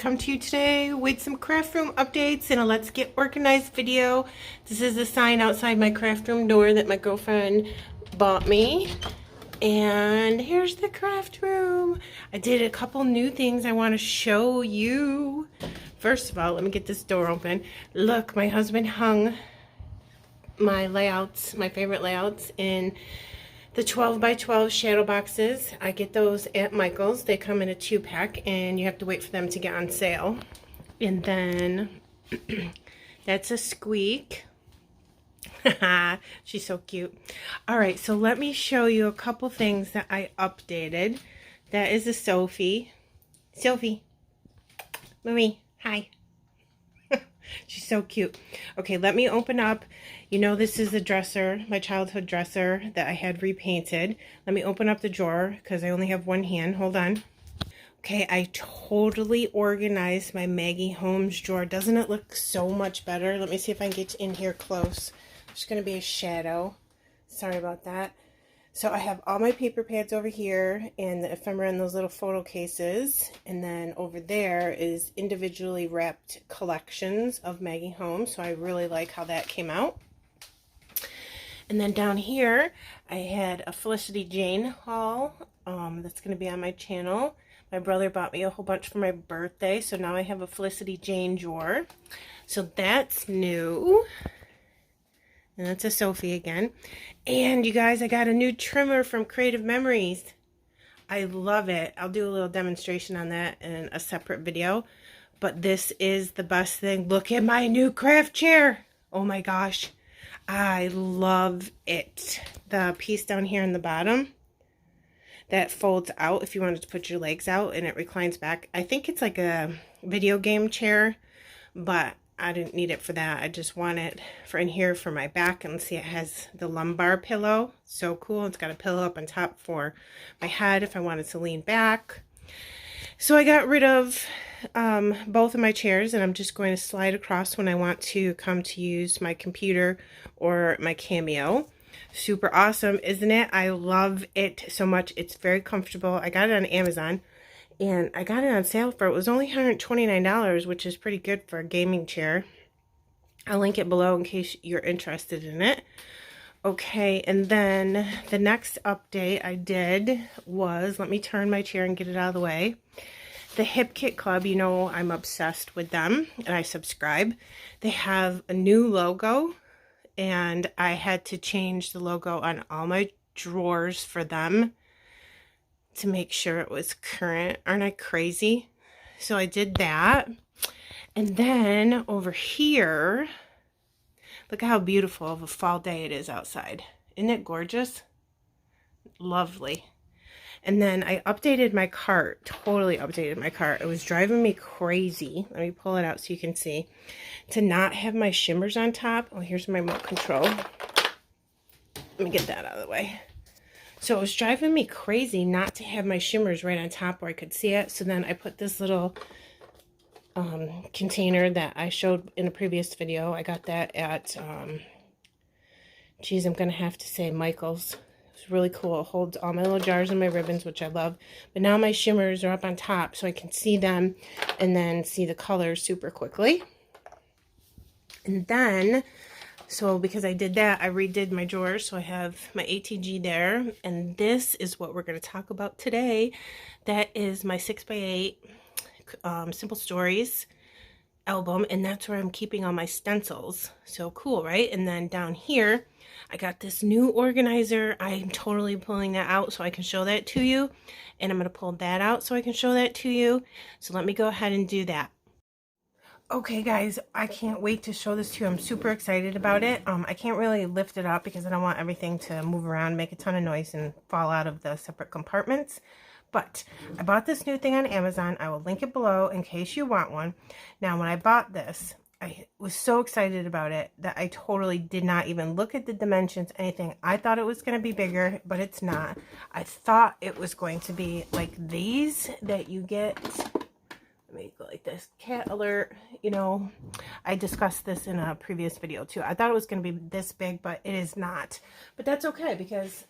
come to you today with some craft room updates and a let's get organized video. This is the sign outside my craft room door that my girlfriend bought me. And here's the craft room. I did a couple new things I want to show you. First of all, let me get this door open. Look, my husband hung my layouts, my favorite layouts, in the 12 by 12 shadow boxes. I get those at Michael's. They come in a 2-pack and you have to wait for them to get on sale. And then that's a squeak. She's so cute. All right, so let me show you a couple things that I updated. That is a Sophie. Sophie. Marie, hi. She's so cute. Okay, let me open up. You know, this is the dresser, my childhood dresser that I had repainted. Let me open up the drawer because I only have one hand. Hold on. Okay, I totally organized my Maggie Holmes drawer. Doesn't it look so much better? Let me see if I can get in here close. There's going to be a shadow. Sorry about that. So I have all my paper pads over here and the ephemera in those little photo cases. And then over there is individually wrapped collections of Maggie Holmes. So I really like how that came out. And then down here, I had a Felicity Jane haul that's going to be on my channel. My brother bought me a whole bunch for my birthday. So now I have a Felicity Jane drawer. So that's new. And that's a Sophie again. And you guys, I got a new trimmer from Creative Memories. I love it. I'll do a little demonstration on that in a separate video. But this is the best thing. Look at my new craft chair. Oh my gosh. I love it. The piece down here in the bottom that folds out if you wanted to put your legs out and it reclines back. I think it's like a video game chair, but I didn't need it for that. I just want it for in here for my back. And see, it has the lumbar pillow. So cool. It's got a pillow up on top for my head if I wanted to lean back. So I got rid of both of my chairs, and I'm just going to slide across when I want to come to use my computer or my Cameo. Super awesome, isn't it? I love it so much. It's very comfortable. I got it on Amazon. And I got it on sale for, it was only $129, which is pretty good for a gaming chair. I'll link it below in case you're interested in it. Okay, and then the next update I did was, let me turn my chair and get it out of the way. The Hip Kit Club, you know I'm obsessed with them, and I subscribe. They have a new logo, and I had to change the logo on all my drawers for them to make sure it was current. Aren't I crazy? So I did that. And then over here, look how beautiful of a fall day it is outside. Isn't it gorgeous? Lovely. And then I updated my cart, totally updated my cart. It was driving me crazy. Let me pull it out so you can see. To not have my shimmers on top. Oh, here's my remote control. Let me get that out of the way. So it was driving me crazy not to have my shimmers right on top where I could see it. So then I put this little container that I showed in a previous video. I got that at, geez, I'm going to have to say Michael's. It's really cool. It holds all my little jars and my ribbons, which I love. But now my shimmers are up on top so I can see them and then see the colors super quickly. And then, so because I did that, I redid my drawers. So I have my ATG there. And this is what we're going to talk about today. That is my 6x8 Simple Stories album. And that's where I'm keeping all my stencils. So cool, right? And then down here, I got this new organizer. I'm totally pulling that out so I can show that to you. And I'm going to pull that out so I can show that to you. So let me go ahead and do that. Okay guys, I can't wait to show this to you. I'm super excited about it. I can't really lift it up because I don't want everything to move around, make a ton of noise, and fall out of the separate compartments. But I bought this new thing on Amazon. I will link it below in case you want one. Now, when I bought this, I was so excited about it that I totally did not even look at the dimensions, anything. I thought it was going to be bigger, but it's not. I thought it was going to be like these that you get. Let me go like this. Cat alert. You know, I discussed this in a previous video too. I thought it was going to be this big, but it is not. But that's okay because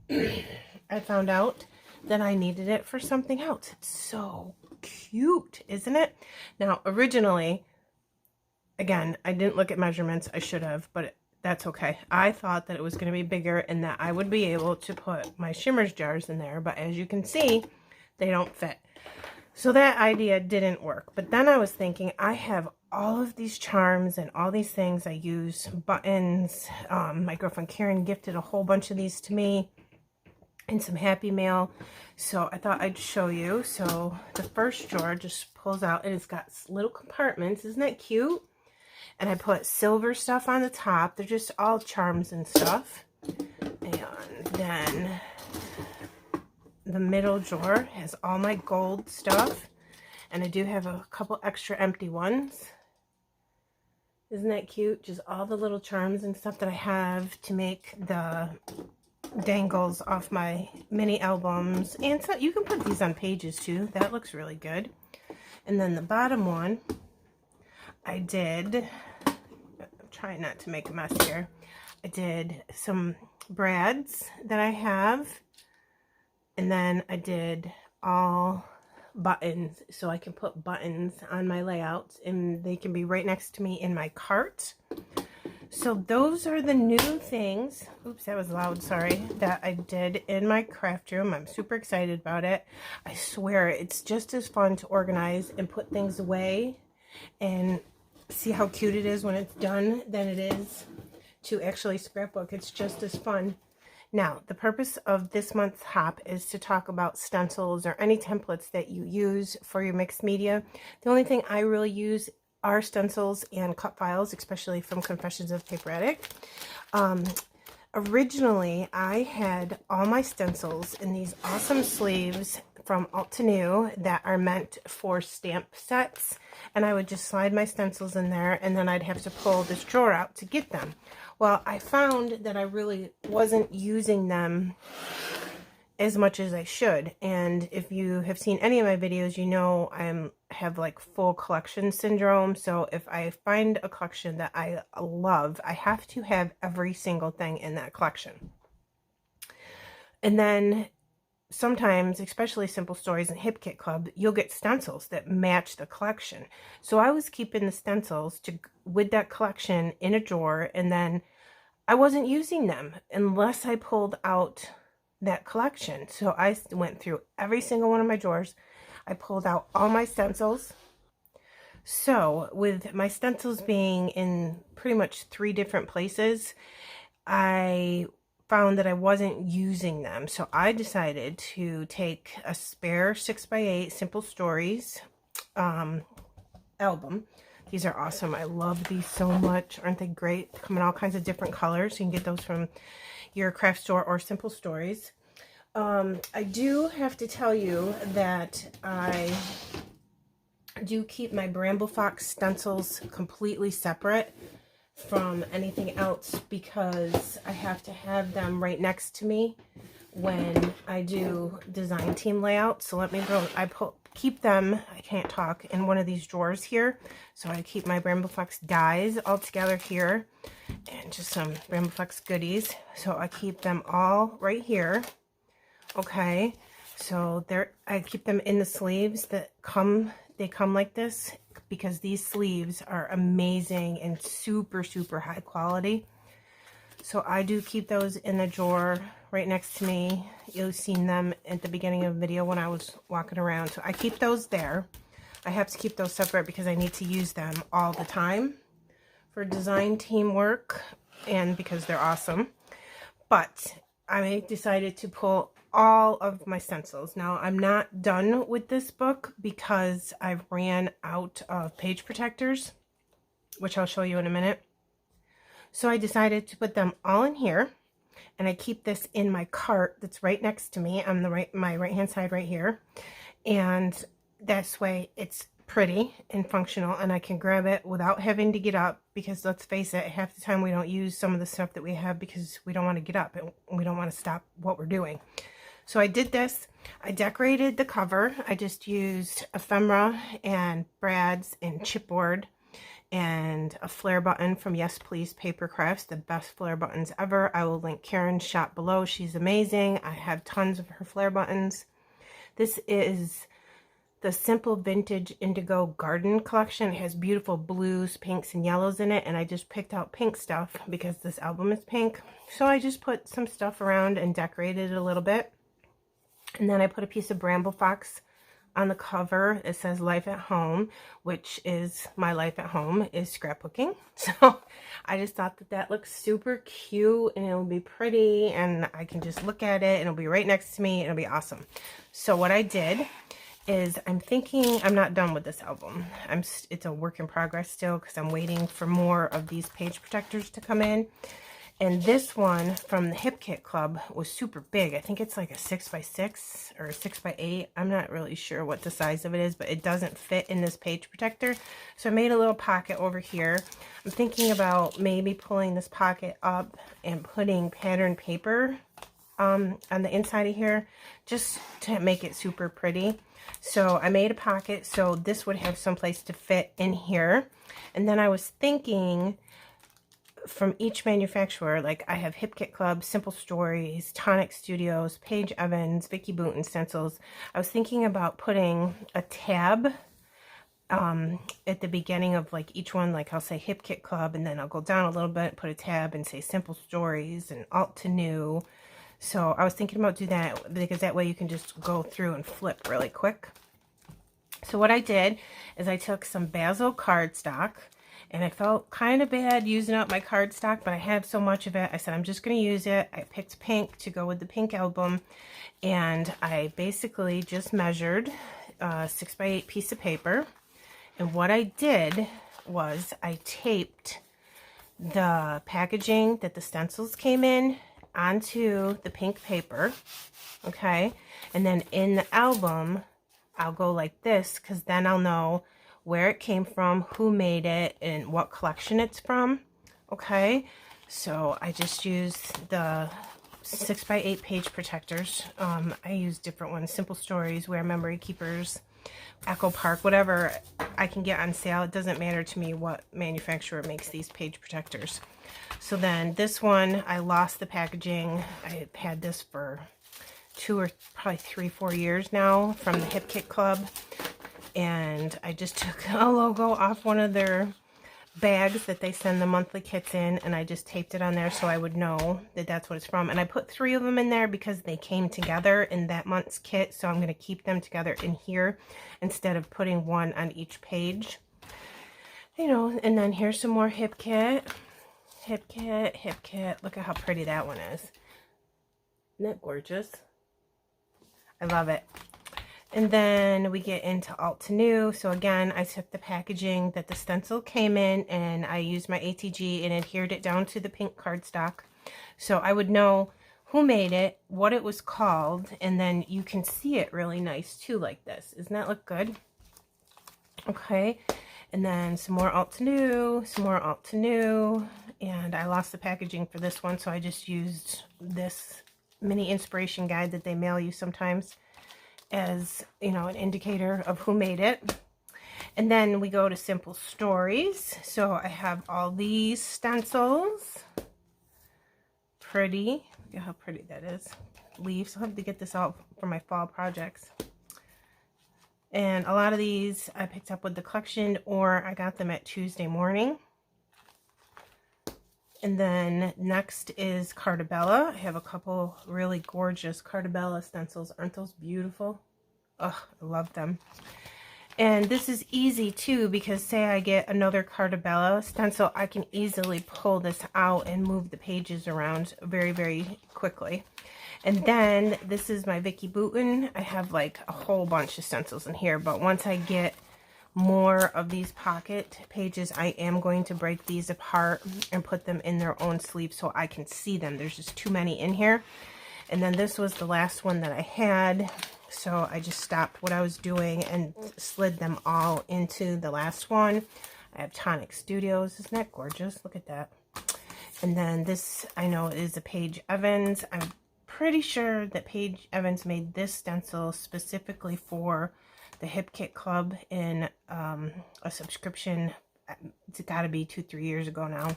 I found out that I needed it for something else. It's so cute, isn't it? Now, originally, again, I didn't look at measurements. I should have, but that's okay. I thought that it was going to be bigger and that I would be able to put my shimmers jars in there, but as you can see, they don't fit. So that idea didn't work. But then I was thinking, I have all of these charms and all these things I use, buttons. My girlfriend Karen gifted a whole bunch of these to me and some Happy Mail. So I thought I'd show you. So the first drawer just pulls out and it's got little compartments. Isn't that cute? And I put silver stuff on the top. They're just all charms and stuff. And then the middle drawer has all my gold stuff. And I do have a couple extra empty ones. Isn't that cute? Just all the little charms and stuff that I have to make the dangles off my mini albums. And so you can put these on pages too. That looks really good. And then the bottom one, I did, I'm trying not to make a mess here. I did some brads that I have. And then I did all buttons, so I can put buttons on my layouts and they can be right next to me in my cart. So those are the new things, oops, that was loud, sorry, that I did in my craft room. I'm super excited about it. I swear it's just as fun to organize and put things away and see how cute it is when it's done than it is to actually scrapbook. It's just as fun. Now, the purpose of this month's hop is to talk about stencils or any templates that you use for your mixed media. The only thing I really use are stencils and cut files, especially from Confessions of Paper Addict. Originally, I had all my stencils in these awesome sleeves from Alt to New that are meant for stamp sets, and I would just slide my stencils in there, and then I'd have to pull this drawer out to get them. Well, I found that I really wasn't using them as much as I should, and if you have seen any of my videos, you know I have like full collection syndrome. So if I find a collection that I love, I have to have every single thing in that collection. And then sometimes, especially Simple Stories and Hip Kit Club, you'll get stencils that match the collection. So I was keeping the stencils with that collection in a drawer, and then I wasn't using them unless I pulled out that collection. So I went through every single one of my drawers. I pulled out all my stencils. So with my stencils being in pretty much 3 different places, I found that I wasn't using them. So I decided to take a spare 6x8 Simple Stories album. These are awesome. I love these so much. Aren't they great? They come in all kinds of different colors. You can get those from your craft store or Simple Stories. I do have to tell you that I do keep my Bramble Fox stencils completely separate from anything else because I have to have them right next to me when I do design team layouts. So let me go, keep them, I can't talk, in one of these drawers here. So I keep my Bramble Fox dies all together here and just some Bramble Fox goodies. So I keep them all right here. Okay, so I keep them in the sleeves that they come like this because these sleeves are amazing and super, super high quality. So I do keep those in the drawer right next to me. You've seen them at the beginning of the video when I was walking around. So I keep those there. I have to keep those separate because I need to use them all the time for design teamwork and because they're awesome. But I decided to pull all of my stencils. Now, I'm not done with this book because I ran out of page protectors, which I'll show you in a minute. So I decided to put them all in here, and I keep this in my cart that's right next to me on my right hand side right here, and this way it's pretty and functional and I can grab it without having to get up, because let's face it, half the time we don't use some of the stuff that we have because we don't want to get up and we don't want to stop what we're doing. So I did this. I decorated the cover. I just used ephemera and brads and chipboard and a flare button from Yes Please Paper Crafts, the best flare buttons ever. I will link Karen's shop below. She's amazing. I have tons of her flare buttons. This is the Simple Vintage Indigo Garden collection. It has beautiful blues, pinks, and yellows in it, and I just picked out pink stuff because this album is pink. So I just put some stuff around and decorated it a little bit. And then I put a piece of Bramble Fox on the cover. It says Life at Home, which is my life at home is scrapbooking. So I just thought that that looks super cute and it'll be pretty, and I can just look at it and it'll be right next to me and it'll be awesome. So what I did is I'm thinking I'm not done with this album. It's a work in progress still because I'm waiting for more of these page protectors to come in. And this one from the Hip Kit Club was super big. I think it's like a 6x6 or a 6x8. I'm not really sure what the size of it is, but it doesn't fit in this page protector. So I made a little pocket over here. I'm thinking about maybe pulling this pocket up and putting patterned paper on the inside of here just to make it super pretty. So I made a pocket so this would have some place to fit in here. And then I was thinking from each manufacturer, like I have Hip Kit Club, Simple Stories, Tonic Studios, Paige Evans, Vicki Booten, Stencils. I was thinking about putting a tab at the beginning of like each one, like I'll say Hip Kit Club, and then I'll go down a little bit, put a tab and say Simple Stories and Alt to New. So I was thinking about doing that because that way you can just go through and flip really quick. So what I did is I took some Basil cardstock, and I felt kind of bad using up my cardstock, but I have so much of it. I said I'm just going to use it. I picked pink to go with the pink album, and I basically just measured a 6x8 piece of paper. And what I did was I taped the packaging that the stencils came in onto the pink paper, okay? And then in the album, I'll go like this because then I'll know where it came from, who made it, and what collection it's from, okay? So I just used the 6x8 page protectors. I use different ones, Simple Stories, Wear Memory Keepers, Echo Park, whatever I can get on sale. It doesn't matter to me what manufacturer makes these page protectors. So then this one, I lost the packaging. I had this for 2 or probably 3-4 years now from the Hip Kit Club. And I just took a logo off one of their bags that they send the monthly kits in, and I just taped it on there so I would know that that's what it's from. And I put 3 of them in there because they came together in that month's kit, so I'm going to keep them together in here instead of putting one on each page. You know, and then here's some more Hip Kit. Hip Kit, Hip Kit. Look at how pretty that one is. Isn't that gorgeous? I love it. And then we get into Alt to New. So again, I took the packaging that the stencil came in and I used my ATG and adhered it down to the pink cardstock. So I would know who made it, what it was called, and then you can see it really nice too like this. Doesn't that look good? Okay. And then some more Alt to New, some more Alt to New. And I lost the packaging for this one, so I just used this mini inspiration guide that they mail you sometimes as, you know, an indicator of who made it. And then we go to Simple Stories. So I have all these stencils. Pretty. Look at how pretty that is. Leaves. I'll have to get this out for my fall projects. And a lot of these I picked up with the collection, or I got them at Tuesday morning. And then next is Cartabella. I have a couple really gorgeous Cartabella stencils. Aren't those beautiful? Oh, I love them. And this is easy too, because say I get another Cartabella stencil, I can easily pull this out and move the pages around very, very quickly. And then this is my Vicki Booten. I have like a whole bunch of stencils in here, but once I get more of these pocket pages, I am going to break these apart and put them in their own sleeve so I can see them. There's just too many in here. And then this was the last one that I had, so I just stopped what I was doing and slid them all into the last one. I have Tonic Studios. Isn't that gorgeous? Look at that. And then this, I know, is a Paige Evans. I'm pretty sure that Paige Evans made this stencil specifically for the Hip Kit Club in a subscription. It's got to be 2-3 years ago now.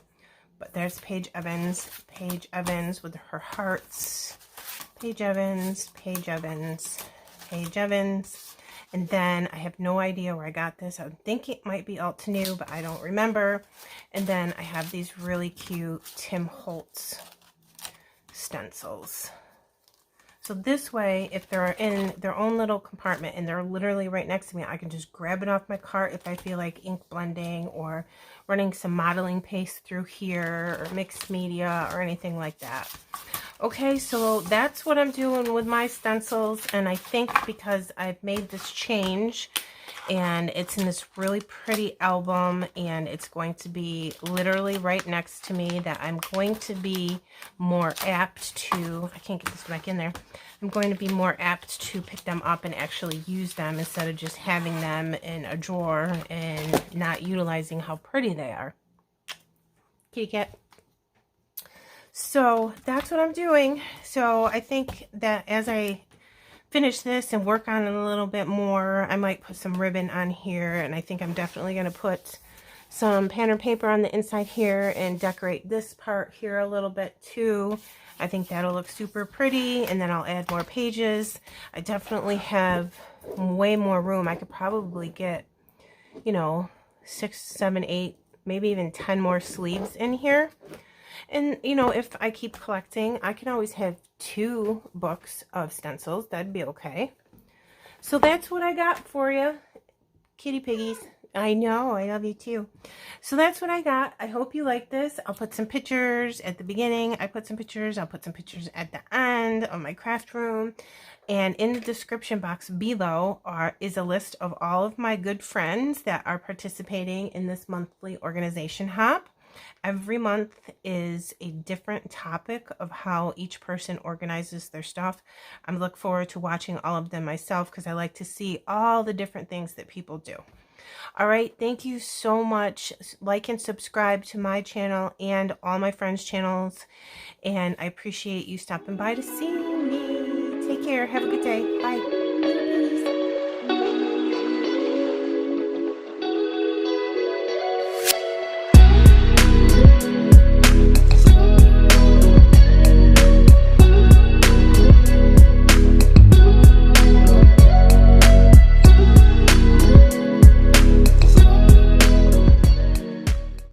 But there's Paige Evans with her hearts. Paige Evans, Paige Evans, Paige Evans. And then I have no idea where I got this. I think it might be Altenew, but I don't remember. And then I have these really cute Tim Holtz stencils. So this way, if they're in their own little compartment and they're literally right next to me, I can just grab it off my cart if I feel like ink blending or running some modeling paste through here or mixed media or anything like that. Okay, so that's what I'm doing with my stencils, and I think because I've made this change and it's in this really pretty album and it's going to be literally right next to me, that I'm going to be more apt to, I can't get this back in there, I'm going to be more apt to pick them up and actually use them instead of just having them in a drawer and not utilizing how pretty they are. Kitty cat. So that's what I'm doing. So I think that as I finish this and work on it a little bit more, I might put some ribbon on here, and I think I'm definitely going to put some pattern paper on the inside here and decorate this part here a little bit too. I think that'll look super pretty, and then I'll add more pages. I definitely have way more room. I could probably get, you know, 6, 7, 8, maybe even 10 more sleeves in here. And, you know, if I keep collecting, I can always have 2 books of stencils. That'd be okay. So that's what I got for you, kitty piggies. I know, I love you too. So that's what I got. I hope you like this. I'll put some pictures at the beginning. I'll put some pictures at the end of my craft room. And in the description box below is a list of all of my good friends that are participating in this monthly organization hop. Every month is a different topic of how each person organizes their stuff. I look forward to watching all of them myself because I like to see all the different things that people do. All right, thank you so much. Like and subscribe to my channel and all my friends' channels. And I appreciate you stopping by to see me. Take care. Have a good day. Bye.